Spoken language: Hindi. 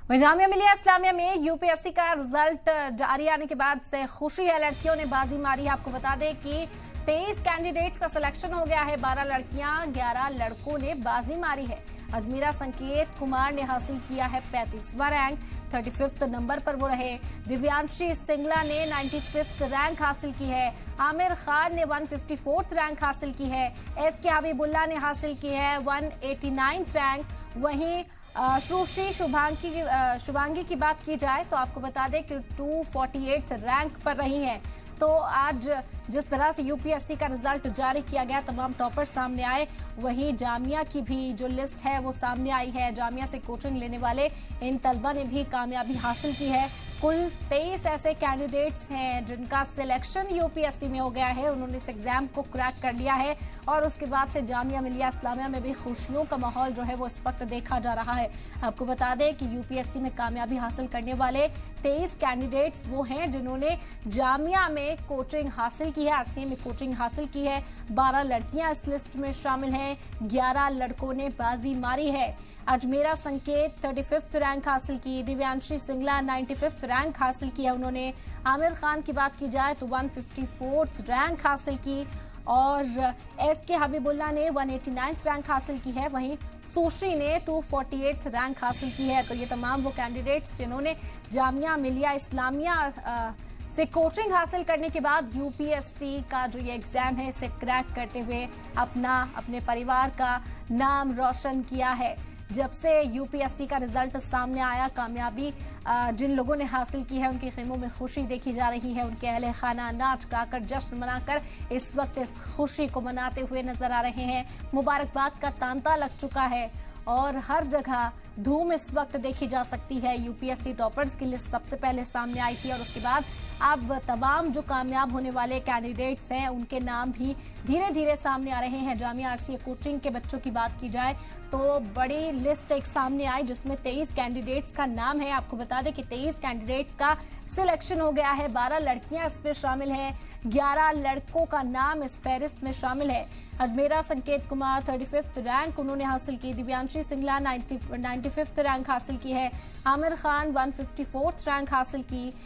जामिया मिलिया इस्लामिया में यूपीएससी का रिजल्ट जारी आने के बाद से खुशी है। लड़कियों ने बाजी मारी है। आपको बता दें कि 23 कैंडिडेट्स का सिलेक्शन हो गया है। 12 लड़कियां 11 लड़कों ने बाजी मारी है। अजमेरा संकेत कुमार ने हासिल किया है 35वां रैंक, 35th नंबर पर वो रहे। दिव्यांशी सिंगला ने 95th रैंक हासिल की है। आमिर खान ने 154th रैंक हासिल की है। एसके हबीबुल्ला ने हासिल की है 189th रैंक। वहीं सुश्री शुभांगी की बात की जाए तो आपको बता दें कि 248 रैंक पर रही हैं। तो आज जिस तरह से यूपीएससी का रिजल्ट जारी किया गया, तमाम टॉपर्स सामने आए, वहीं जामिया की भी जो लिस्ट है वो सामने आई है। जामिया से कोचिंग लेने वाले इन तलबा ने भी कामयाबी हासिल की है। कुल 23 ऐसे कैंडिडेट्स हैं जिनका सिलेक्शन यूपीएससी में हो गया है। उन्होंने इस एग्जाम को क्रैक कर लिया है और उसके बाद से जामिया मिलिया इस्लामिया में भी खुशियों का माहौल जो है वो इस वक्त देखा जा रहा है। आपको बता दें कि यूपीएससी में कामयाबी हासिल करने वाले 23 कैंडिडेट्स वो हैं जिन्होंने जामिया में कोचिंग हासिल की है, आरसीए में कोचिंग हासिल की है। 12 लड़कियां इस लिस्ट में शामिल हैं, 11 लड़कों ने बाजी मारी है। अजमेरा संकेत 35th रैंक हासिल की, दिव्यांशी सिंगला 95th रैंक हासिल किया उन्होंने। आमिर खान की बात की जाए तो 154th रैंक हासिल की और एसके हबीबुल्ला ने 189th रैंक हासिल की है। वहीं सुश्री ने 248th रैंक हासिल की है। तो ये तमाम वो कैंडिडेट्स जिन्होंने जामिया मिलिया इस्लामिया से कोचिंग हासिल करने के बाद यूपीएससी का जो ये एग्जाम है इसे क्रैक करते हुए अपने परिवार का नाम रोशन किया है। जब से यूपीएससी का रिजल्ट सामने आया, कामयाबी जिन लोगों ने हासिल की है उनके खेमों में खुशी देखी जा रही है। उनके अहले खाना नाच गाकर जश्न मनाकर इस वक्त इस खुशी को मनाते हुए नजर आ रहे हैं। मुबारकबाद का तांता लग चुका है और हर जगह धूम इस वक्त देखी जा सकती है। यूपीएससी टॉपर्स की लिस्ट सबसे पहले सामने आई थी और उसके बाद अब तमाम जो कामयाब होने वाले कैंडिडेट्स हैं उनके नाम भी धीरे धीरे सामने आ रहे हैं। जामिया आरसीए कोचिंग के बच्चों की बात की जाए तो बड़ी लिस्ट एक सामने आई जिसमें 23 कैंडिडेट्स का नाम है। आपको बता दें कि 23 कैंडिडेट्स का सिलेक्शन हो गया है। 12 लड़कियां इसमें शामिल हैं, 11 लड़कों का नाम इस फहरिस्त में शामिल है। अजमेरा संकेत कुमार 35th रैंक उन्होंने हासिल की, दिव्यांशी सिंगला 95th रैंक हासिल की है। आमिर खान 154th रैंक हासिल की,